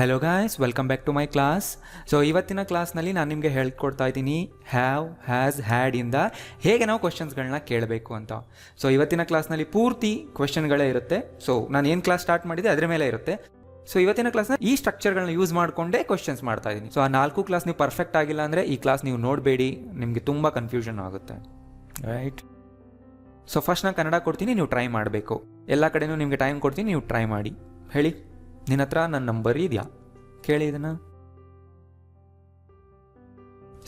Hello guys, welcome back to my class. So ಇವತ್ತಿನ ಕ್ಲಾಸ್ನಲ್ಲಿ ನಾನು ನಿಮಗೆ ಹೇಳ್ಕೊಡ್ತಾ ಇದ್ದೀನಿ ಹ್ಯಾವ್, ಹ್ಯಾಸ್, ಹ್ಯಾಡ್ ಇಂದ ಹೇಗೆ ನಾವು ಕ್ವಶನ್ಸ್ಗಳನ್ನ ಕೇಳಬೇಕು ಅಂತ. ಸೊ ಇವತ್ತಿನ ಕ್ಲಾಸ್ನಲ್ಲಿ ಪೂರ್ತಿ ಕ್ವಶನ್ಗಳೇ ಇರುತ್ತೆ. ಸೊ ನಾನು ಏನು ಕ್ಲಾಸ್ ಸ್ಟಾರ್ಟ್ ಮಾಡಿದೆ ಅದರ ಮೇಲೆ ಇರುತ್ತೆ. ಸೊ ಇವತ್ತಿನ ಕ್ಲಾಸ್ನ ಈ ಸ್ಟ್ರಕ್ಚರ್ಗಳನ್ನ ಯೂಸ್ ಮಾಡಿಕೊಂಡೇ ಕ್ವಶನ್ಸ್ ಮಾಡ್ತಾ ಇದ್ದೀನಿ. ಸೊ ಆ 4 ಕ್ಲಾಸ್ ನೀವು ಪರ್ಫೆಕ್ಟ್ ಆಗಿಲ್ಲ ಅಂದರೆ ಈ ಕ್ಲಾಸ್ ನೀವು ನೋಡಬೇಡಿ, ನಿಮಗೆ ತುಂಬ ಕನ್ಫ್ಯೂಷನ್ ಆಗುತ್ತೆ, ರೈಟ್? ಸೊ ಫಸ್ಟ್ ನಾನು ಕನ್ನಡ ಕೊಡ್ತೀನಿ, ನೀವು ಟ್ರೈ ಮಾಡಬೇಕು. ಎಲ್ಲ ಕಡೆನೂ ನಿಮಗೆ ಟೈಮ್ ಕೊಡ್ತೀನಿ, ನೀವು ಟ್ರೈ ಮಾಡಿ. ಹೇಳಿ, ನಿನ್ನ ಹತ್ರ ನನ್ನ ನಂಬರ್ ಇದೆಯಾ? ಕೇಳಿ ಇದನ್ನು.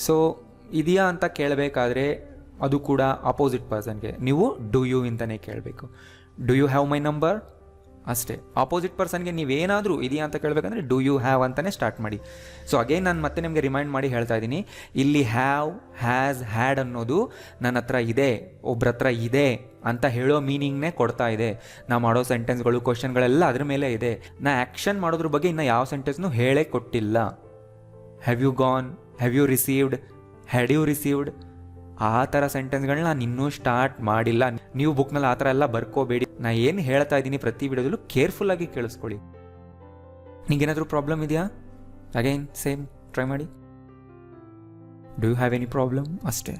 ಸೊ ಇದೆಯಾ ಅಂತ ಕೇಳಬೇಕಾದ್ರೆ ಅದು ಕೂಡ ಆಪೋಸಿಟ್ ಪರ್ಸನ್ಗೆ ನೀವು ಡು ಯು ಅಂತಲೇ ಕೇಳಬೇಕು. Do you have my number ಅಷ್ಟೇ. ಆಪೋಸಿಟ್ ಪರ್ಸನ್ಗೆ ನೀವೇನಾದರೂ ಇದೆಯಾ ಅಂತ ಕೇಳಬೇಕಂದ್ರೆ ಡು ಯು ಹ್ಯಾವ್ ಅಂತಲೇ ಸ್ಟಾರ್ಟ್ ಮಾಡಿ. ಸೊ ಅಗೇನ್ ನಾನು ಮತ್ತೆ ನಿಮಗೆ ರಿಮೈಂಡ್ ಮಾಡಿ ಹೇಳ್ತಾ ಇದ್ದೀನಿ, ಇಲ್ಲಿ ಹ್ಯಾವ್, ಹ್ಯಾಸ್, ಹ್ಯಾಡ್ ಅನ್ನೋದು ನನ್ನ ಹತ್ರ ಇದೆ, ಒಬ್ರ ಹತ್ರ ಇದೆ ಅಂತ ಹೇಳೋ ಮೀನಿಂಗ್ನೇ ಕೊಡ್ತಾ ಇದೆ. ನಾ ಮಾಡೋ ಸೆಂಟೆನ್ಸ್ಗಳು, ಕ್ವಶನ್ಗಳೆಲ್ಲ ಅದ್ರ ಮೇಲೆ ಇದೆ. ನಾ ಆ್ಯಕ್ಷನ್ ಮಾಡೋದ್ರ ಬಗ್ಗೆ ಇನ್ನು ಯಾವ ಸೆಂಟೆನ್ಸ್ನೂ ಹೇಳೇ ಕೊಟ್ಟಿಲ್ಲ. Have you gone, have you received, had you received, ಆ ಥರ ಸೆಂಟೆನ್ಸ್ಗಳನ್ನ ನಾನು ಇನ್ನೂ ಸ್ಟಾರ್ಟ್ ಮಾಡಿಲ್ಲ. ನೀವು ಬುಕ್ನಲ್ಲಿ ಆ ಥರ ಎಲ್ಲ ಬರ್ಕೋಬೇಡಿ. ನಾ ಏನು ಹೇಳ್ತಾ ಇದ್ದೀನಿ ಪ್ರತಿ ವಿಡಿಯೋದಲ್ಲೂ ಕೇರ್ಫುಲ್ಲಾಗಿ ಕೇಳಿಸ್ಕೊಳ್ಳಿ. ನಿಮಗೇನಾದರೂ ಪ್ರಾಬ್ಲಮ್ ಇದೆಯಾ? ಅಗೈನ್ ಸೇಮ್ ಟ್ರೈ ಮಾಡಿ. Do you have any problem ಅಷ್ಟೇ.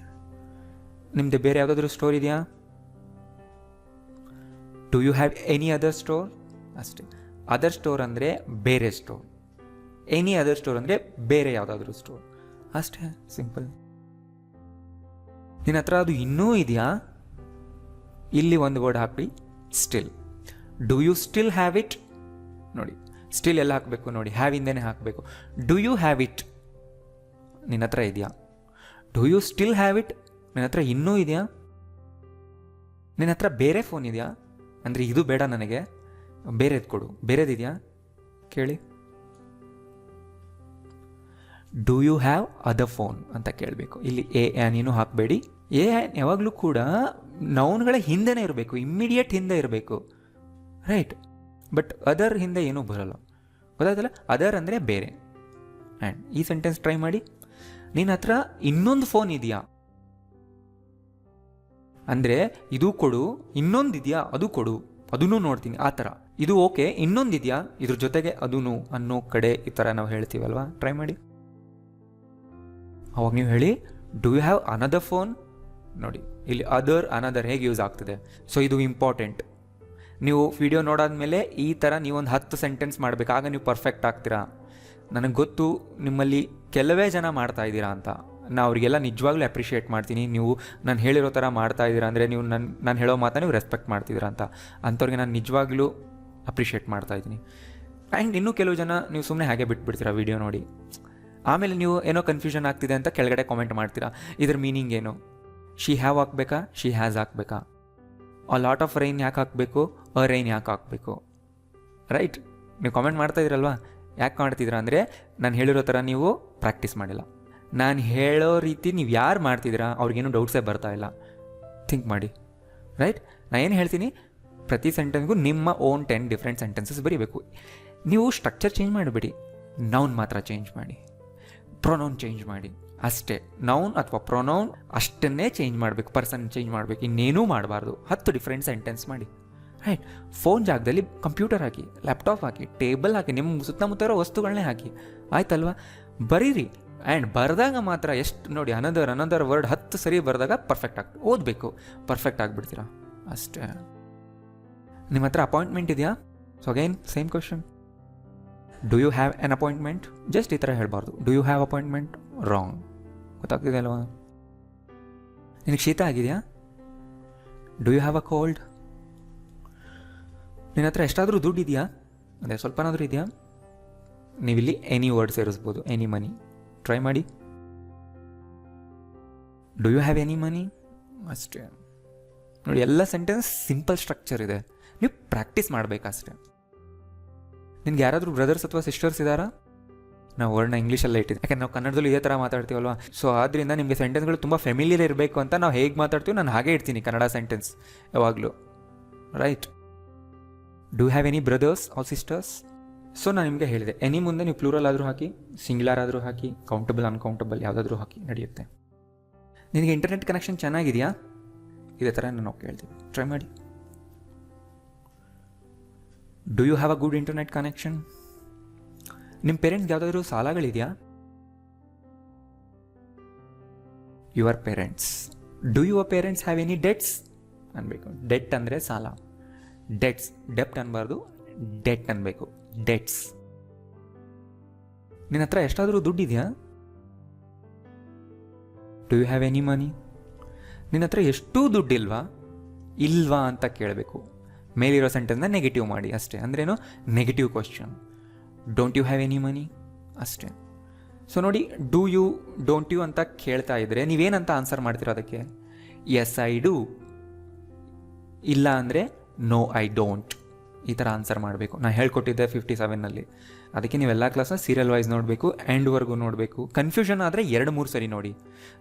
ನಿಮ್ಮದು ಬೇರೆ ಯಾವುದಾದ್ರೂ ಸ್ಟೋರ್ ಇದೆಯಾ? Do you have any other store ಅಷ್ಟೇ. ಅದರ್ ಸ್ಟೋರ್ ಅಂದರೆ ಬೇರೆ ಸ್ಟೋರ್, ಎನಿ ಅದರ್ ಸ್ಟೋರ್ ಅಂದರೆ ಬೇರೆ ಯಾವುದಾದ್ರೂ ಸ್ಟೋರ್ ಅಷ್ಟೇ, ಸಿಂಪಲ್. ನಿನ್ನ ಹತ್ರ ಅದು ಇನ್ನೂ ಇದೆಯಾ? ಇಲ್ಲಿ ಒಂದು ವರ್ಡ್ ಹಾಕಿ, still. Do you still have it? ನೋಡಿ, ಸ್ಟಿಲ್ ಎಲ್ಲ ಹಾಕಬೇಕು ನೋಡಿ, ಹ್ಯಾವ್ ಇಂದೇನೆ ಹಾಕಬೇಕು. ಡು ಯು ಹ್ಯಾವ್ ಇಟ್ ನಿನ್ನ ಹತ್ರ ಇದೆಯಾ? Do you still have it ನಿನ್ನ ಹತ್ರ ಇನ್ನೂ ಇದೆಯಾ? ನಿನ್ನ ಹತ್ರ ಬೇರೆ ಫೋನ್ ಇದೆಯಾ? ಅಂದರೆ ಇದು ಬೇಡ ನನಗೆ, ಬೇರೆದು ಕೊಡು, ಬೇರೆದಿದೆಯಾ ಕೇಳಿ. Do you have other phone ಅಂತ ಕೇಳಬೇಕು. ಇಲ್ಲಿ ಎ ಆ್ಯನ್ ಏನು ಹಾಕಬೇಡಿ. ಎ ಆ್ಯನ್ ಯಾವಾಗಲೂ ಕೂಡ ನೌನ್ಗಳ ಹಿಂದೆನೇ ಇರಬೇಕು, ಇಮ್ಮಿಡಿಯೇಟ್ ಹಿಂದೆ ಇರಬೇಕು, ರೈಟ್? ಬಟ್ ಅದರ್ ಹಿಂದೆ ಏನೂ ಬರೋಲ್ಲ, ಗೊತ್ತಾಯ್ತಲ್ಲ? ಅದರ್ ಅಂದರೆ ಬೇರೆ. ಆ್ಯಂಡ್ ಈ ಸೆಂಟೆನ್ಸ್ ಟ್ರೈ ಮಾಡಿ. ನಿನ್ನ ಹತ್ರ ಇನ್ನೊಂದು ಫೋನ್ ಇದೆಯಾ ಅಂದರೆ ಇದು ಕೊಡು, ಇನ್ನೊಂದಿದೆಯಾ ಅದು ಕೊಡು, ಅದನ್ನೂ ನೋಡ್ತೀನಿ, ಆ ಥರ. ಇದು ಓಕೆ, ಇನ್ನೊಂದಿದೆಯಾ ಇದ್ರ ಜೊತೆಗೆ ಅದೂ ಅನ್ನೋ ಕಡೆ ಈ ಥರ ನಾವು ಹೇಳ್ತೀವಲ್ವಾ? ಟ್ರೈ ಮಾಡಿ. ಅವಾಗ ನೀವು ಹೇಳಿ, do you have another phone? ನೋಡಿ, ಇಲ್ಲಿ ಅದರ್, ಅನದರ್ ಹೇಗೆ ಯೂಸ್ ಆಗ್ತದೆ. ಸೊ ಇದು ಇಂಪಾರ್ಟೆಂಟ್. ನೀವು ವಿಡಿಯೋ ನೋಡಾದ್ಮೇಲೆ ಈ ಥರ ನೀವೊಂದು 10 ಸೆಂಟೆನ್ಸ್ ಮಾಡಬೇಕು, ಆಗ ನೀವು ಪರ್ಫೆಕ್ಟ್ ಆಗ್ತೀರಾ. ನನಗೆ ಗೊತ್ತು ನಿಮ್ಮಲ್ಲಿ ಕೆಲವೇ ಜನ ಮಾಡ್ತಾ ಇದ್ದೀರಾ ಅಂತ. ನಾನು ಅವರಿಗೆಲ್ಲ ನಿಜವಾಗ್ಲೂ ಅಪ್ರಿಷಿಯೇಟ್ ಮಾಡ್ತೀನಿ. ನೀವು ನಾನು ಹೇಳಿರೋ ಥರ ಮಾಡ್ತಾ ಇದ್ದೀರಾ ಅಂದರೆ ನೀವು ನಾನು ಹೇಳೋ ಮಾತನ್ನ ನೀವು ರೆಸ್ಪೆಕ್ಟ್ ಮಾಡ್ತಿದ್ದೀರಾ ಅಂತ. ಅಂಥವ್ರಿಗೆ ನಾನು ನಿಜವಾಗ್ಲೂ ಅಪ್ರಿಷಿಯೇಟ್ ಮಾಡ್ತಾ ಇದ್ದೀನಿ. ಆ್ಯಂಡ್ ಇನ್ನೂ ಕೆಲವು ಜನ ನೀವು ಸುಮ್ಮನೆ ಹಾಗೆ ಬಿಟ್ಬಿಡ್ತೀರಾ ವಿಡಿಯೋ ನೋಡಿ, ಆಮೇಲೆ ನೀವು ಏನೋ ಕನ್ಫ್ಯೂಷನ್ ಆಗ್ತಿದೆ ಅಂತ ಕೆಳಗಡೆ ಕಾಮೆಂಟ್ ಮಾಡ್ತೀರಾ, ಇದ್ರ ಮೀನಿಂಗ್ ಏನು? ಶಿ ಹ್ಯಾವ್ ಹಾಕಬೇಕಾ, ಶಿ ಹ್ಯಾಸ್ ಹಾಕಬೇಕಾ? ಅ ಲಾಟ್ ಆಫ್ ರೈನ್ ಯಾಕೆ ಹಾಕಬೇಕು, ಅ ರೈನ್ ಯಾಕೆ ಹಾಕಬೇಕು, ರೈಟ್? ನೀವು ಕಾಮೆಂಟ್ ಮಾಡ್ತಾ ಇದ್ದೀರಲ್ವಾ, ಯಾಕೆ ಮಾಡ್ತಿದ್ದೀರಾ ಅಂದರೆ ನಾನು ಹೇಳಿರೋ ಥರ ನೀವು ಪ್ರಾಕ್ಟೀಸ್ ಮಾಡಿಲ್ಲ. ನಾನು ಹೇಳೋ ರೀತಿ ನೀವು ಯಾರು ಮಾಡ್ತಿದ್ದೀರಾ ಅವ್ರಿಗೇನು ಡೌಟ್ಸೇ ಬರ್ತಾ ಇಲ್ಲ. ಥಿಂಕ್ ಮಾಡಿ, ರೈಟ್? ನಾನು ಏನು ಹೇಳ್ತೀನಿ, ಪ್ರತಿ ಸೆಂಟೆನ್ಸ್ಗೂ ನಿಮ್ಮ ಓನ್ 10 ಡಿಫ್ರೆಂಟ್ ಸೆಂಟೆನ್ಸಸ್ ಬರೀಬೇಕು. ನೀವು ಸ್ಟ್ರಕ್ಚರ್ ಚೇಂಜ್ ಮಾಡಿಬಿಡಿ, ನೌನ್ ಮಾತ್ರ ಚೇಂಜ್ ಮಾಡಿ, ಪ್ರೊನೌನ್ ಚೇಂಜ್ ಮಾಡಿ ಅಷ್ಟೇ. ನೌನ್ ಅಥವಾ ಪ್ರೊನೌನ್ ಅಷ್ಟನ್ನೇ ಚೇಂಜ್ ಮಾಡಬೇಕು, ಪರ್ಸನ್ ಚೇಂಜ್ ಮಾಡಬೇಕು, ಇನ್ನೇನೂ ಮಾಡಬಾರ್ದು. 10 ಡಿಫ್ರೆಂಟ್ ಸೆಂಟೆನ್ಸ್ ಮಾಡಿ, ರೈಟ್? ಫೋನ್ ಜಾಗದಲ್ಲಿ ಕಂಪ್ಯೂಟರ್ ಹಾಕಿ, ಲ್ಯಾಪ್ಟಾಪ್ ಹಾಕಿ, ಟೇಬಲ್ ಹಾಕಿ, ನಿಮ್ಮ ಸುತ್ತಮುತ್ತ ಇರೋ ವಸ್ತುಗಳನ್ನೇ ಹಾಕಿ, ಆಯ್ತಲ್ವಾ? ಬರೀರಿ. ಆ್ಯಂಡ್ ಬರೆದಾಗ ಮಾತ್ರ ಎಷ್ಟು ನೋಡಿ, ಅನದರ್ ವರ್ಡ್ 10 ಸರಿ ಬರೆದಾಗ ಪರ್ಫೆಕ್ಟ್ ಆಗ್ತದೆ. ಓದಬೇಕು, ಪರ್ಫೆಕ್ಟ್ ಆಗಿಬಿಡ್ತೀರಾ ಅಷ್ಟೇ. ನಿಮ್ಮ ಹತ್ರ ಅಪಾಯಿಂಟ್ಮೆಂಟ್ ಇದೆಯಾ? So again same question, do you have an appointment? Just ಈ ಥರ ಹೇಳಬಾರ್ದು, do you have appointment, wrong. ಗೊತ್ತಾಗ್ತಿದೆ ಅಲ್ವಾ? ನಿನಗೆ ಶೀತ ಆಗಿದೆಯಾ? Do you have a cold? ನಿನ್ನ ಹತ್ರ ಎಷ್ಟಾದರೂ ದುಡ್ಡು ಇದೆಯಾ ಅಂದರೆ ಸ್ವಲ್ಪನಾದರೂ ಇದೆಯಾ? ನೀವಿಲ್ಲಿ ಎನಿ ವರ್ಡ್ ಸೇರಿಸ್ಬೋದು, ಎನಿ ಮನಿ. ಟ್ರೈ ಮಾಡಿ. Do you have any money ಅಷ್ಟೇ. ನೋಡಿ, ಎಲ್ಲ ಸೆಂಟೆನ್ಸ್ ಸಿಂಪಲ್ ಸ್ಟ್ರಕ್ಚರ್ ಇದೆ, ನೀವು ಪ್ರಾಕ್ಟೀಸ್ ಮಾಡಬೇಕಷ್ಟೇ. ನಿಮ್ಗೆ ಯಾರಾದರೂ ಬ್ರದರ್ಸ್ ಅಥವಾ ಸಿಸ್ಟರ್ಸ್ ಇದ್ದಾರಾ? ನಾವು ವರ್ಡ್ನ ಇಂಗ್ಲೀಷಲ್ಲೇ ಇಟ್ಟಿದ್ದೆ, ಯಾಕಂದ್ರೆ ನಾವು ಕನ್ನಡದಲ್ಲೂ ಇದೇ ಥರ ಮಾತಾಡ್ತೀವಲ್ವಾ. ಸೊ ಆದ್ದರಿಂದ ನಿಮಗೆ ಸೆಂಟೆನ್ಸ್ಗಳು ತುಂಬ ಫೆಮಿಲಿಯರ್ ಇರಬೇಕು ಅಂತ ನಾವು ಹೇಗೆ ಮಾತಾಡ್ತೀವಿ ನಾನು ಹಾಗೆ ಇಡ್ತೀನಿ ಕನ್ನಡ ಸೆಂಟೆನ್ಸ್ ಯಾವಾಗಲೂ, right? Do have any brothers or sisters? So ನಾನು ನಿಮಗೆ ಹೇಳಿದೆ, ಎನಿ ಮುಂದೆ ನೀವು ಪ್ಲೂರಲ್ ಆದರೂ ಹಾಕಿ, ಸಿಂಗ್ಯುಲರ್ ಆದರೂ ಹಾಕಿ, ಕೌಂಟಬಲ್ ಅನ್ಕೌಂಟಬಲ್ ಯಾವುದಾದ್ರೂ ಹಾಕಿ ನಡೆಯುತ್ತೆ. ನಿನಗೆ ಇಂಟರ್ನೆಟ್ ಕನೆಕ್ಷನ್ ಚೆನ್ನಾಗಿದೆಯಾ? ಇದೇ ಥರ ನಾವು ಕೇಳ್ತೀವಿ, ಟ್ರೈ ಮಾಡಿ. Do you have a good internet connection? ನಿಮ್ಮ ಪೇರೆಂಟ್ಸ್ಗೆ ಯಾವುದಾದ್ರೂ ಸಾಲಗಳಿದೆಯಾ? Your parents. Do your parents have any debts ಅನ್ಬೇಕು. ಡೆಟ್ ಅಂದರೆ ಸಾಲ. ಡೆಟ್ಸ್, ಡೆಪ್ಟ್ ಅನ್ಬಾರ್ದು, ಡೆಟ್ ಅನ್ಬೇಕು. ಡೆಟ್ಸ್. ನಿನ್ನ ಹತ್ರ ಎಷ್ಟಾದರೂ ದುಡ್ಡಿದೆಯಾ? Do you have any money? ನಿನ್ನ ಹತ್ರ ಎಷ್ಟು ದುಡ್ಡಿಲ್ವಾ? ಇಲ್ವಾ ಅಂತ ಕೇಳಬೇಕು. ಮೇಲಿರೋ ಸೆಂಟೆನ್ಸ್ನ ನೆಗೆಟಿವ್ ಮಾಡಿ ಅಷ್ಟೇ. ಅಂದ್ರೇನು? Negative question. Don't you have any money ಅಷ್ಟೇ. ಸೊ ನೋಡಿ, ಡೂ ಯು, ಡೋಂಟ್ ಯು ಅಂತ ಕೇಳ್ತಾ ಇದ್ರೆ ನೀವೇನಂತ ಆನ್ಸರ್ ಮಾಡ್ತೀರ ಅದಕ್ಕೆ? ಎಸ್ ಐ ಡೂ, ಇಲ್ಲ ಅಂದರೆ ನೋ ಐ ಡೋಂಟ್, ಈ ಥರ ಆನ್ಸರ್ ಮಾಡಬೇಕು. ನಾನು ಹೇಳ್ಕೊಟ್ಟಿದ್ದೆ 57ನಲ್ಲಿ. ಅದಕ್ಕೆ ನೀವೆಲ್ಲ ಕ್ಲಾಸ್ನ ಸೀರಿಯಲ್ ವೈಸ್ ನೋಡಬೇಕು, ಎಂಡ್ವರೆಗೂ ನೋಡಬೇಕು. ಕನ್ಫ್ಯೂಷನ್ ಆದರೆ 2-3 ಸರಿ ನೋಡಿ.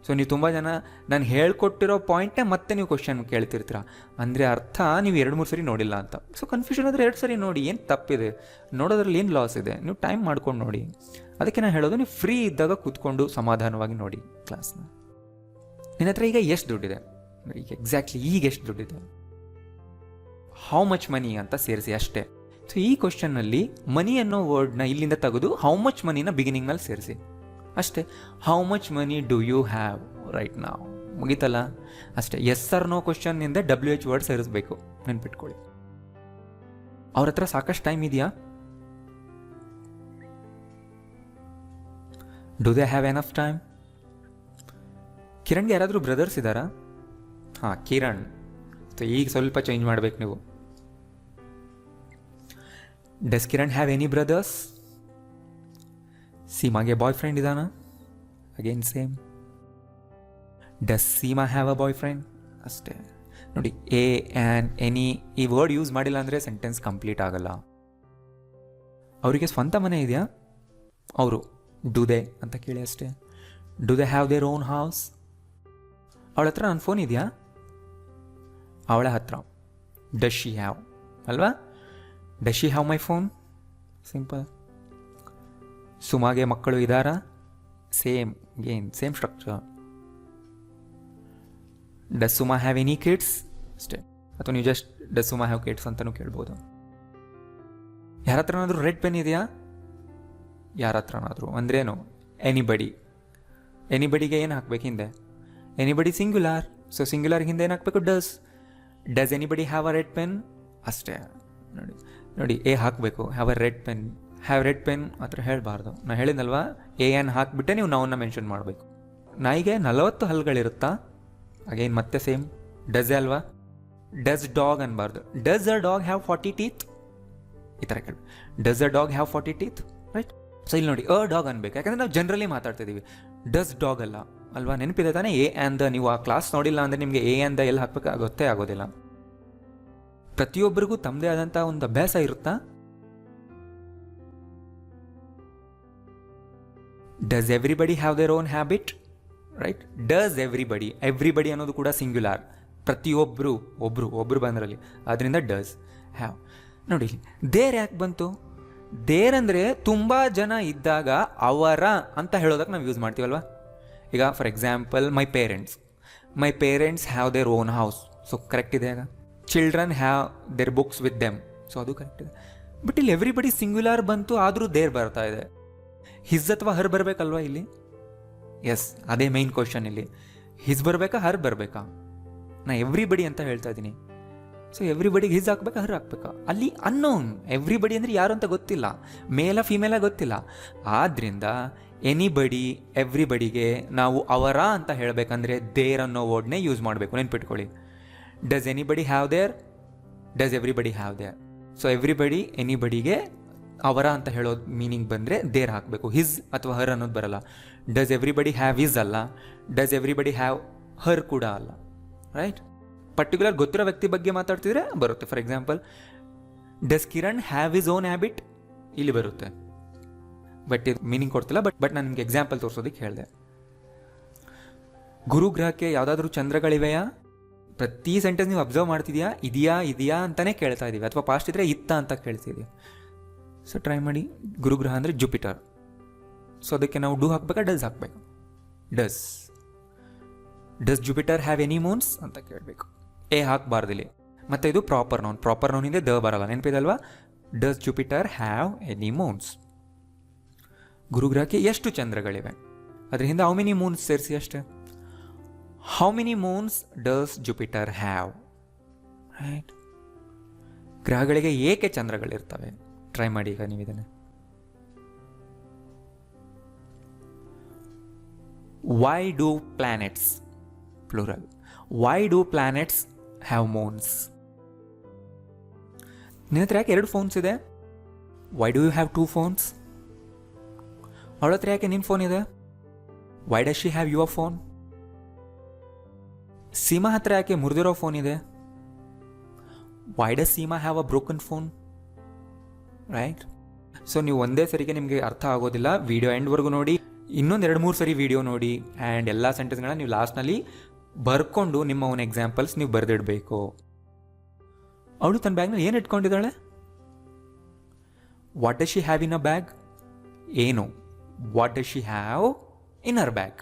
ಸೊ ನೀವು ತುಂಬ ಜನ ನಾನು ಹೇಳ್ಕೊಟ್ಟಿರೋ ಪಾಯಿಂಟೇ ಮತ್ತೆ ನೀವು ಕ್ವಶನ್ ಕೇಳ್ತಿರ್ತೀರ, ಅಂದರೆ ಅರ್ಥ ನೀವು 2-3 ಸರಿ ನೋಡಿಲ್ಲ ಅಂತ. ಸೊ ಕನ್ಫ್ಯೂಷನ್ ಆದರೆ 2 ಸರಿ ನೋಡಿ, ಏನು ತಪ್ಪಿದೆ? ನೋಡೋದ್ರಲ್ಲಿ ಏನು ಲಾಸ್ ಇದೆ? ನೀವು ಟೈಮ್ ಮಾಡ್ಕೊಂಡು ನೋಡಿ. ಅದಕ್ಕೆ ನಾನು ಹೇಳೋದು, ನೀವು ಫ್ರೀ ಇದ್ದಾಗ ಕೂತ್ಕೊಂಡು ಸಮಾಧಾನವಾಗಿ ನೋಡಿ ಕ್ಲಾಸ್ನ. ನಿನ್ನ ಹತ್ರ ಈಗ ಎಷ್ಟು ದುಡ್ಡಿದೆ? ಈಗ ಎಕ್ಸಾಕ್ಟ್ಲಿ ಈಗ ಎಷ್ಟು ದುಡ್ಡಿದೆ? ಹೌ ಮಚ್ ಮನಿ ಅಂತ ಸೇರಿಸಿ ಅಷ್ಟೇ. ಸೊ ಈ ಕ್ವಶನ್ನಲ್ಲಿ ಮನಿ ಅನ್ನೋ ವರ್ಡ್ನ ಇಲ್ಲಿಂದ ತೆಗೆದು ಹೌ ಮಚ್ ಮನಿನ ಬಿಗಿನಿಂಗ್ನಲ್ಲಿ ಸೇರಿಸಿ ಅಷ್ಟೇ. How much money do you have right now, ಮುಗೀತಲ್ಲ ಅಷ್ಟೇ. ಎಸ್ ಆರ್ ನೋ ಕ್ವಶನ್ನಿಂದ WH ವರ್ಡ್ ಸೇರಿಸ್ಬೇಕು, ನೆನ್ಪಿಟ್ಕೊಳ್ಳಿ. ಅವ್ರ ಹತ್ರ ಸಾಕಷ್ಟು ಟೈಮ್ ಇದೆಯಾ? Do they have enough time? ಕಿರಣ್ಗೆ ಯಾರಾದರೂ ಬ್ರದರ್ಸ್ ಇದ್ದಾರಾ? ಹಾಂ, ಕಿರಣ್. ಸೊ ಈಗ ಸ್ವಲ್ಪ ಚೇಂಜ್ ಮಾಡಬೇಕು ನೀವು. Does Kiran have any brothers? ಸೀಮಾಗೆ ಬಾಯ್ ಫ್ರೆಂಡ್ ಇದ್ದಾನಾ? Again same. Does Seema have a boyfriend? ಅಷ್ಟೇ ನೋಡಿ. ಎ ಆ್ಯಂಡ್ ಎನಿ ಈ ವರ್ಡ್ ಯೂಸ್ ಮಾಡಿಲ್ಲ ಅಂದರೆ ಸೆಂಟೆನ್ಸ್ ಕಂಪ್ಲೀಟ್ ಆಗಲ್ಲ. ಅವರಿಗೆ ಸ್ವಂತ ಮನೆ ಇದೆಯಾ? ಅವರು ಡೂ ದೇ ಅಂತ ಕೇಳಿ ಅಷ್ಟೇ. Do they have their own house? ಅವಳ ಹತ್ರ ನನ್ನ ಫೋನ್ ಇದೆಯಾ? ಅವಳ ಹತ್ರ ಡಸ್ ಶಿ ಹ್ಯಾವ್ ಅಲ್ವಾ? Does she have my phone? Simple. ಸುಮಾಗೆ ಮಕ್ಕಳು ಇದ್ದಾರಾ? ಸೇಮ್, ಏನ್ same structure. Does Suma have any kids? ಅಷ್ಟೇ. ಅಥವಾ ನೀವು just does Suma have kids ಅಂತಲೂ ಕೇಳ್ಬೋದು. ಯಾರ ಹತ್ರನಾದರೂ ರೆಡ್ ಪೆನ್ ಇದೆಯಾ? ಯಾರ ಹತ್ರನಾದರೂ ಅಂದ್ರೇನು? ಎನಿಬಡಿ. ಎನಿಬಡಿಗೆ ಏನು ಹಾಕ್ಬೇಕು ಹಿಂದೆ? Anybody singular. ಸೊ ಸಿಂಗ್ಯುಲಾರ್ ಹಿಂದೆ ಏನು ಹಾಕಬೇಕು? Does. Does anybody have a red pen? ಅಷ್ಟೇ. ನೋಡಿ ನೋಡಿ, ಎ ಹಾಕಬೇಕು. Have a red pen, have read pen ಆ ಥರ ಹೇಳಬಾರ್ದು. ನಾನು ಹೇಳಿದ್ನಲ್ವಾ, ಎ ಎನ್ ಹಾಕಿಬಿಟ್ಟೆ ನೀವು ನಾವನ್ನ ಮೆನ್ಷನ್ ಮಾಡಬೇಕು. ನಾಯಿಗೆ 40 ಹಲ್ಗಳಿರುತ್ತಾ? ಅಗೇನ್ ಮತ್ತೆ ಸೇಮ್ ಡಸ್ ಅಲ್ವಾ? ಡಸ್ ಡಾಗ್ ಅನ್ಬಾರ್ದು. Does a dog have 40 teeth? ಈ ಥರ ಕೇಳಿ. Does a dog have 40 teeth? Right. So ಇಲ್ಲಿ ನೋಡಿ, ಅ ಡಾಗ್ ಅನ್ಬೇಕು, ಯಾಕಂದರೆ ನಾವು ಜನರಲಿ ಮಾತಾಡ್ತಿದ್ದೀವಿ. ಡಸ್ ಡಾಗ್ ಅಲ್ಲ ಅಲ್ವಾ? ನೆನಪಿದೆ ತಾನೇ? A and the. ನೀವು ಆ ಕ್ಲಾಸ್ ನೋಡಿಲ್ಲ ಅಂದರೆ ನಿಮಗೆ ಎ ಆ್ಯಂಡ್ ದ ಎಲ್ಲಿ ಹಾಕಬೇಕು ಗೊತ್ತೇ ಆಗೋದಿಲ್ಲ. ಪ್ರತಿಯೊಬ್ಬರಿಗೂ ತಮ್ಮದೇ ಆದಂಥ ಒಂದು ಅಭ್ಯಾಸ ಇರುತ್ತಾ? Does everybody have their own habit? Right. Does everybody, everybody ಅನ್ನೋದು ಕೂಡ ಸಿಂಗ್ಯುಲಾರ್. ಪ್ರತಿಯೊಬ್ಬರು, ಒಬ್ಬರು ಬಂದ್ರಲ್ಲಿ, ಅದರಿಂದ ಡಸ್ ಹ್ಯಾವ್. ನೋಡಿ, ದೇರ್ ಯಾಕೆ ಬಂತು? ದೇರ್ ಅಂದರೆ ತುಂಬ ಜನ ಇದ್ದಾಗ ಅವರ ಅಂತ ಹೇಳೋದಕ್ಕೆ ನಾವು ಯೂಸ್ ಮಾಡ್ತೀವಲ್ವ. ಈಗ for example, my parents have their own house. So correct ಇದೆ. ಆಗ children have their books with them. So ಅದು ಕರೆಕ್ಟ್ ಇದೆ. ಬಟ್ ಇಲ್ಲಿ ಎವ್ರಿಬಡಿ ಸಿಂಗ್ಯುಲಾರ್ ಬಂತು, ಆದರೂ ದೇರ್ ಬರ್ತಾ ಇದೆ. ಹಿಸ್ ಅಥವಾ ಹರ್ ಬರಬೇಕಲ್ವಾ ಇಲ್ಲಿ? ಎಸ್, ಅದೇ ಮೈನ್ ಕ್ವಶನ್ ಇಲ್ಲಿ. ಹಿಸ್ ಬರಬೇಕಾ, ಹರ್ ಬರಬೇಕಾ? ನಾ ಎವ್ರಿಬಡಿ ಅಂತ ಹೇಳ್ತಾ ಇದ್ದೀನಿ. ಸೊ ಎವ್ರಿಬಡಿಗೆ ಹಿಸ್ ಹಾಕ್ಬೇಕಾ, ಹರ್ ಹಾಕ್ಬೇಕಾ? ಅಲ್ಲಿ ಅನ್ನೋನ್. ಎವ್ರಿಬಡಿ ಅಂದರೆ ಯಾರು ಅಂತ ಗೊತ್ತಿಲ್ಲ, ಮೇಲ ಫಿಮೇಲ ಗೊತ್ತಿಲ್ಲ. ಆದ್ದರಿಂದ ಎನಿಬಡಿ, ಎವ್ರಿಬಡಿಗೆ ನಾವು ಅವರ ಅಂತ ಹೇಳಬೇಕಂದ್ರೆ ದೇರ್ ಅನ್ನೋ ವರ್ಡ್ನೇ ಯೂಸ್ ಮಾಡಬೇಕು. ನೆನ್ಪಿಟ್ಕೊಳ್ಳಿ. Does anybody have there? Does everybody have there? So everybody, ಎನಿಬಡಿಗೆ ಅವರ ಅಂತ ಹೇಳೋದು ಮೀನಿಂಗ್ ಬಂದರೆ ದೇರ್ ಹಾಕಬೇಕು. ಹಿಸ್ ಅಥವಾ ಹರ್ ಅನ್ನೋದು ಬರಲ್ಲ. ಡಸ್ ಎವ್ರಿಬಡಿ ಹ್ಯಾವ್ ಹಿಸ್ ಅಲ್ಲ, ಡಸ್ ಎವ್ರಿಬಡಿ ಹ್ಯಾವ್ ಹರ್ ಕೂಡ ಅಲ್ಲ. ರೈಟ್. ಪರ್ಟಿಕ್ಯುಲರ್ ಗೊತ್ತಿರೋ ವ್ಯಕ್ತಿ ಬಗ್ಗೆ ಮಾತಾಡ್ತಿದ್ರೆ ಬರುತ್ತೆ. For example, does Kiran have his own habit? ಇಲ್ಲಿ ಬರುತ್ತೆ, ಬಟ್ ಇದು ಮೀನಿಂಗ್ ಕೊಡ್ತಿಲ್ಲ. ಬಟ್ ನಾನು ನಿಮ್ಗೆ ಎಕ್ಸಾಂಪಲ್ ತೋರಿಸೋದಕ್ಕೆ ಹೇಳಿದೆ. ಗುರುಗ್ರಹಕ್ಕೆ ಯಾವುದಾದ್ರೂ ಚಂದ್ರಗಳಿವೆಯಾ? ಪ್ರತಿ ಸೆಂಟೆನ್ಸ್ ನೀವು ಅಬ್ಸರ್ವ್ ಮಾಡ್ತಿದ್ಯಾ? ಇದೆಯಾ ಅಂತಲೇ ಕೇಳ್ತಾ ಇದ್ದೀವಿ, ಅಥವಾ ಪಾಸ್ಟ್ ಇದ್ದರೆ ಇತ್ತ ಅಂತ ಕೇಳ್ತಿದ್ದೀವಿ. ಸೊ ಟ್ರೈ ಮಾಡಿ. ಗುರುಗ್ರಹ ಅಂದರೆ ಜುಪಿಟರ್. ಸೊ ಅದಕ್ಕೆ ನಾವು ಡೂ ಹಾಕ್ಬೇಕಾ, ಡಸ್ ಹಾಕಬೇಕು? Does. Does Jupiter have any moons ಅಂತ ಕೇಳಬೇಕು. ಎ ಹಾಕಬಾರ್ದಿಲ್ಲಿ. ಮತ್ತು ಇದು ಪ್ರಾಪರ್ ನೌನ್. ಪ್ರಾಪರ್ ನೌನಿಂದ ದ ಬರಲ್ಲ, ನೆನಪಿದಲ್ವಾ? Does Jupiter have any moons? ಗುರುಗ್ರಹಕ್ಕೆ ಎಷ್ಟು ಚಂದ್ರಗಳಿವೆ, ಅದ್ರ ಹಿಂದೆ ಹೌ ಮೆನಿ ಮೂನ್ಸ್ ಸೇರಿಸಿ ಅಷ್ಟೇ. How many moons does Jupiter have, right. ಗ್ರಹಗಳಿಗೆ ಏಕೆ ಚಂದ್ರಗಳಿರ್ತವೆ? ಟ್ರೈ ಮಾಡಿ ಈಗ ನೀವು ಇದನ್ನು. Why do planets, plural, why do planets have moons? ನಿನ್ನ ಹತ್ರ ಯಾಕೆ 2 ಫೋನ್ಸ್ ಇದೆ? Why do you have 2 phones? ಅವಳ ಹತ್ರ ಯಾಕೆ ನಿನ್ನ ಫೋನ್ ಇದೆ? Why does she have your phone? Seema ಹತ್ರ ಯಾಕೆ ಮುರಿದಿರೋ ಫೋನ್ ಇದೆ? Why does Seema have a broken phone? Right. So ನೀವು ಒಂದೇ ಸರಿಗೆ ನಿಮಗೆ ಅರ್ಥ ಆಗೋದಿಲ್ಲ, ವಿಡಿಯೋ ಎಂಡ್ವರೆಗೂ ನೋಡಿ, ಇನ್ನೊಂದು 2-3 ಸರಿ ವಿಡಿಯೋ ನೋಡಿ, ಆ್ಯಂಡ್ ಎಲ್ಲ ಸೆಂಟೆನ್ಸ್ಗಳನ್ನ ನೀವು ಲಾಸ್ಟ್ನಲ್ಲಿ ಬರ್ಕೊಂಡು ನಿಮ್ಮ ಓನ್ ಎಕ್ಸಾಂಪಲ್ಸ್ ನೀವು ಬರೆದಿಡಬೇಕು. ಅವಳು ತನ್ನ ಬ್ಯಾಗ್ನಲ್ಲಿ ಏನು ಇಟ್ಕೊಂಡಿದ್ದಾಳೆ? What does she have in a bag? ಏನು? What does she have in her bag?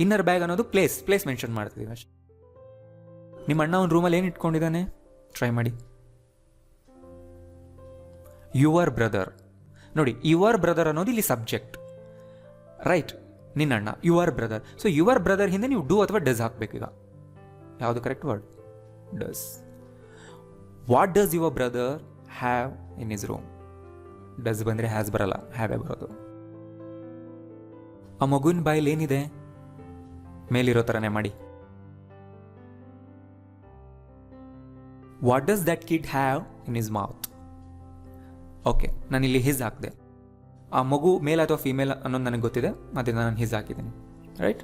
In her bag ಅನ್ನೋದು ಪ್ಲೇಸ್ ಮೆನ್ಷನ್ ಮಾಡ್ತಿದ್ದೀವಿ ಅಷ್ಟೇ. ನಿಮ್ಮ ಅಣ್ಣ ಒಂದು ರೂಮಲ್ಲಿ ಏನು ಇಟ್ಕೊಂಡಿದ್ದಾನೆ? ಟ್ರೈ ಮಾಡಿ. Your brother. ನೋಡಿ, ಯುವರ್ ಬ್ರದರ್ ಅನ್ನೋದು ಇಲ್ಲಿ ಸಬ್ಜೆಕ್ಟ್, ರೈಟ್. ನಿನ್ನಣ್ಣ your brother. So your brother ಹಿಂದೆ ನೀವು ಡೂ ಅಥವಾ ಡಸ್ ಹಾಕ್ಬೇಕೀಗ. ಯಾವುದು correct word? Does. What does your brother have in his room? Does ಬಂದರೆ ಹ್ಯಾಸ್ ಬರಲ್ಲ, ಹ್ಯಾವೇ ಬರೋದು. ಆ ಮಗುವಿನ ಬಾಯಲ್ಲಿ ಏನಿದೆ? ಮೇಲಿರೋ ಥರನೇ ಮಾಡಿ. What does that kid have in his mouth? Okay, ನಾನಿಲ್ಲಿ ಹಿಸ್ ಹಾಕಿದೆ. ಆ ಮಗು ಮೇಲ್ ಅಥವಾ ಫೀಮೇಲ್ ಅನ್ನೋದು ನನಗೆ ಗೊತ್ತಿದೆ, ಮತ್ತೆ ನಾನು ಹಿಸ್ ಹಾಕಿದ್ದೀನಿ, ರೈಟ್.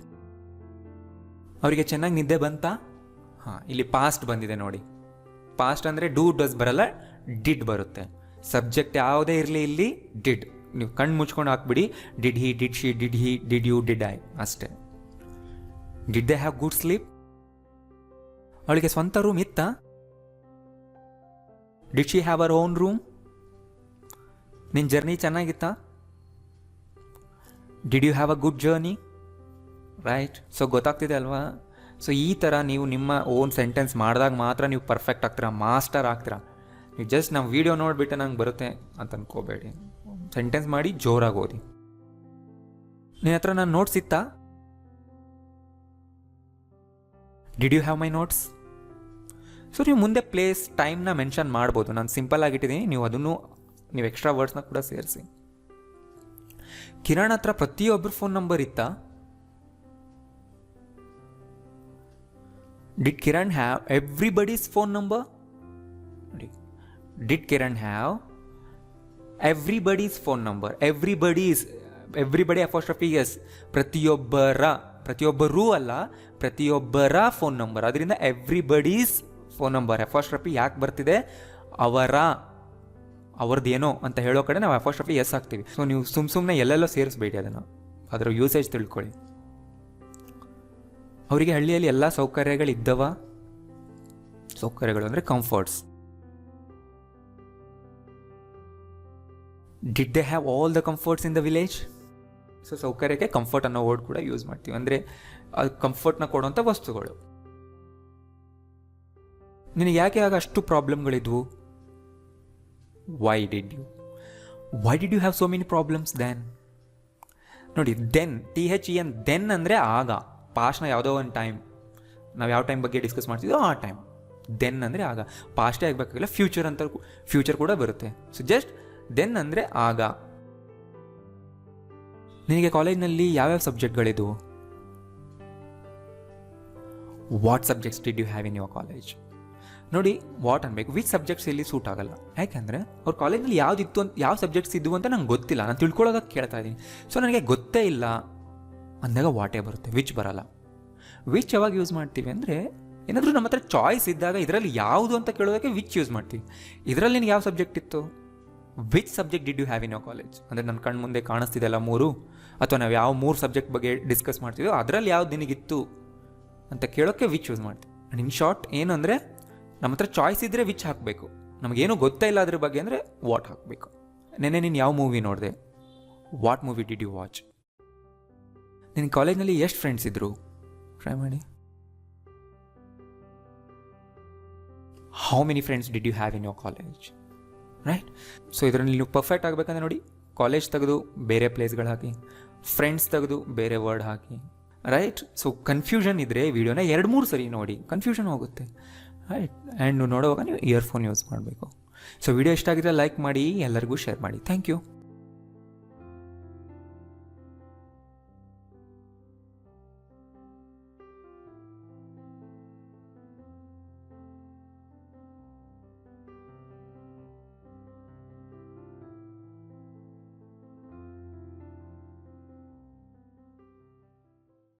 ಅವರಿಗೆ ಚೆನ್ನಾಗಿ ನಿದ್ದೆ ಬಂತಾ? ಹಾಂ, ಇಲ್ಲಿ ಪಾಸ್ಟ್ ಬಂದಿದೆ ನೋಡಿ. ಪಾಸ್ಟ್ ಅಂದರೆ ಡೂ ಡಸ್ ಬರಲ್ಲ, ಡಿಡ್ ಬರುತ್ತೆ. ಸಬ್ಜೆಕ್ಟ್ ಯಾವುದೇ ಇರಲಿ ಇಲ್ಲಿ ಡಿಡ್. ನೀವು ಕಣ್ಣು ಮುಚ್ಕೊಂಡು ಹಾಕ್ಬಿಡಿ. Did he, did she, did he, did you, did I, ಅಷ್ಟೇ. Did they have good sleep? ಅವಳಿಗೆ ಸ್ವಂತ ರೂಮ್ ಇತ್ತಾ? Did she have our own room? ನಿನ್ನ ಜರ್ನಿ ಚೆನ್ನಾಗಿತ್ತಾ? Did you have a good journey? Right. So ಗೊತ್ತಾಗ್ತಿದೆ ಅಲ್ವಾ? So ಈ ಥರ ನೀವು ನಿಮ್ಮ ಓನ್ ಸೆಂಟೆನ್ಸ್ ಮಾಡಿದಾಗ ಮಾತ್ರ ನೀವು ಪರ್ಫೆಕ್ಟ್ ಆಗ್ತೀರಾ, ಮಾಸ್ಟರ್ ಆಗ್ತೀರಾ. ನೀವು ಜಸ್ಟ್ ನಾವು ವಿಡಿಯೋ ನೋಡಿಬಿಟ್ಟು ನಂಗೆ ಬರುತ್ತೆ ಅಂತ ಅನ್ಕೋಬೇಡಿ. ಸೆಂಟೆನ್ಸ್ ಮಾಡಿ ಜೋರಾಗಿ ಓದಿ. ನಿನ್ನ ಹತ್ರ ನಾನು ನೋಟ್ಸ್ ಇತ್ತಾ? Did you have my notes? So ನೀವು ಮುಂದೆ ಪ್ಲೇಸ್, ಟೈಮ್ನ ಮೆನ್ಷನ್ ಮಾಡ್ಬೋದು. ನಾನು ಸಿಂಪಲ್ ಆಗಿಟ್ಟಿದ್ದೀನಿ, ನೀವು ಅದನ್ನು ನೀವು ಎಕ್ಸ್ಟ್ರಾ ವರ್ಡ್ಸ್ನ ಕೂಡ ಸೇರಿಸಿ. ಕಿರಣ್ ಹತ್ರ ಪ್ರತಿಯೊಬ್ಬರ ಫೋನ್ ನಂಬರ್ ಇತ್ತಾ? Did Kiran have everybody's phone number? Did Kiran have everybody's phone number? Everybody apostrophe S. ಪ್ರತಿಯೊಬ್ಬರೂ ಅಲ್ಲ, ಪ್ರತಿಯೊಬ್ಬರ ಫೋನ್ ನಂಬರ್. ಅದರಿಂದ ಎವ್ರಿಬಡೀಸ್ ಫೋನ್ ನಂಬರ್. ಅಪೋಸ್ಟ್ರಫಿ ಯಾಕೆ ಬರ್ತಿದೆ? ಅವ್ರದ್ದೇನೋ ಅಂತ ಹೇಳೋ ಕಡೆ ನಾವು ಅಪೋಸ್ಟ್ರಫಿ ಎಸ್ ಹಾಕ್ತೀವಿ. ಸೊ ನೀವು ಸುಮ್ಮನೆ ಎಲ್ಲೆಲ್ಲೋ ಸೇರಿಸ್ಬೇಡಿ, ಅದರ ಯೂಸೇಜ್ ತಿಳ್ಕೊಳ್ಳಿ. ಅವರಿಗೆ ಹಳ್ಳಿಯಲ್ಲಿ ಎಲ್ಲ ಸೌಕರ್ಯಗಳಿದ್ದವ? ಸೌಕರ್ಯಗಳು ಅಂದರೆ comforts. Did they have all the comforts in the village? So ಸೌಕರ್ಯಕ್ಕೆ ಕಂಫರ್ಟ್ ಅನ್ನೋ ವರ್ಡ್ ಕೂಡ ಯೂಸ್ ಮಾಡ್ತೀವಿ, ಅಂದರೆ ಅದು ಕಂಫರ್ಟ್ನ ಕೊಡುವಂಥ ವಸ್ತುಗಳು. ನಿನಗೆ ಯಾಕೆ ಆಗ ಅಷ್ಟು ಪ್ರಾಬ್ಲಮ್ಗಳಿದ್ವು? Why did you have so many problems then? ನೋಡಿ, ದೆನ್, THEN, ದೆನ್ ಅಂದರೆ ಆಗ. ಪಾಸ್ಟ್ನ ಯಾವುದೋ ಒಂದು ಟೈಮ್, ನಾವು ಯಾವ ಟೈಮ್ ಬಗ್ಗೆ ಡಿಸ್ಕಸ್ ಮಾಡ್ತಿದ್ದೋ ಆ ಟೈಮ್. ದೆನ್ ಅಂದರೆ ಆಗ. ಪಾಸ್ಟೇ ಆಗಬೇಕಾಗಿಲ್ಲ, ಫ್ಯೂಚರ್ ಕೂಡ ಬರುತ್ತೆ. ಸೊ ಜಸ್ಟ್ ದೆನ್ ಅಂದರೆ ಆಗ. ನಿನಗೆ ಕಾಲೇಜ್ನಲ್ಲಿ ಯಾವ್ಯಾವ ಸಬ್ಜೆಕ್ಟ್ಗಳಿದ್ವು? What subjects did you have in your college? ನೋಡಿ, ವಾಟ್ ಅನ್ಬೇಕು, ವಿಚ್ ಸಬ್ಜೆಕ್ಟ್ಸ್ ಇಲ್ಲಿ ಸೂಟ್ ಆಗಲ್ಲ. ಯಾಕೆಂದರೆ ಅವ್ರ ಕಾಲೇಜಲ್ಲಿ ಯಾವುದಿತ್ತು ಅಂತ, ಯಾವ ಸಬ್ಜೆಕ್ಟ್ಸ್ ಇದ್ವು ಅಂತ ನಂಗೆ ಗೊತ್ತಿಲ್ಲ, ನಾನು ತಿಳ್ಕೊಳ್ಳೋದಕ್ಕೆ ಕೇಳ್ತಾ ಇದ್ದೀನಿ. ಸೊ ನನಗೆ ಗೊತ್ತೇ ಇಲ್ಲ ಅಂದಾಗ ವಾಟೇ ಬರುತ್ತೆ, ವಿಚ್ ಬರಲ್ಲ. ವಿಚ್ ಯಾವಾಗ ಯೂಸ್ ಮಾಡ್ತೀವಿ ಅಂದರೆ, ಏನಾದರೂ ನಮ್ಮ ಹತ್ರ ಚಾಯ್ಸ್ ಇದ್ದಾಗ ಇದರಲ್ಲಿ ಯಾವುದು ಅಂತ ಕೇಳೋದಕ್ಕೆ ವಿಚ್ ಯೂಸ್ ಮಾಡ್ತೀವಿ. ಇದರಲ್ಲಿ ನಿನಗೆ ಯಾವ ಸಬ್ಜೆಕ್ಟ್ ಇತ್ತು? Which subject did you have in your college? ಅಂದರೆ ನನ್ನ ಕಣ್ಣು ಮುಂದೆ ಕಾಣಿಸ್ತಿದೆಲ್ಲ 3, ಅಥವಾ ನಾವು ಯಾವ 3 ಸಬ್ಜೆಕ್ಟ್ ಬಗ್ಗೆ ಡಿಸ್ಕಸ್ ಮಾಡ್ತೀವೋ ಅದರಲ್ಲಿ ಯಾವ್ದು ನಿನಗಿತ್ತು ಅಂತ ಕೇಳೋಕ್ಕೆ ವಿಚ್ ಯೂಸ್ ಮಾಡ್ತೀವಿ. ಆ್ಯಂಡ್ ಇನ್ ಶಾರ್ಟ್ ಏನು ಅಂದರೆ, ನಮ್ಮ ಹತ್ರ ಚಾಯ್ಸ್ ಇದ್ದರೆ ವಿಚ್ ಹಾಕಬೇಕು, ನಮಗೇನು ಗೊತ್ತೇ ಇಲ್ಲ ಅದ್ರ ಬಗ್ಗೆ ಅಂದರೆ ವಾಟ್ ಹಾಕಬೇಕು. ನೆನ್ನೆ ನೀನು ಯಾವ ಮೂವಿ ನೋಡಿದೆ? What movie did you watch? ನಿನ್ನ ಕಾಲೇಜ್ನಲ್ಲಿ ಎಷ್ಟು ಫ್ರೆಂಡ್ಸ್ ಇದ್ದರು? ಟ್ರೈ ಮಾಡಿ. How many friends did you have in your college? Right. So ಇದರಲ್ಲಿ ನೀವು ಪರ್ಫೆಕ್ಟ್ ಆಗಬೇಕಂದ್ರೆ ನೋಡಿ, ಕಾಲೇಜ್ ತೆಗೆದು ಬೇರೆ ಪ್ಲೇಸ್ಗಳು ಹಾಕಿ, ಫ್ರೆಂಡ್ಸ್ ತೆಗೆದು ಬೇರೆ ವರ್ಡ್ ಹಾಕಿ, ರೈಟ್. ಸೊ ಕನ್ಫ್ಯೂಷನ್ ಇದ್ದರೆ ವೀಡಿಯೋನ 2-3 ಸರಿ ನೋಡಿ, ಕನ್ಫ್ಯೂಷನ್ ಹೋಗುತ್ತೆ, ರೈಟ್. ಆ್ಯಂಡ್ ನೋಡುವಾಗ ನೀವು ಇಯರ್ಫೋನ್ ಯೂಸ್ ಮಾಡಬೇಕು. ಸೊ ವಿಡಿಯೋ ಇಷ್ಟ ಆಗಿದ್ರೆ ಲೈಕ್ ಮಾಡಿ, ಎಲ್ಲರಿಗೂ ಶೇರ್ ಮಾಡಿ. Thank you.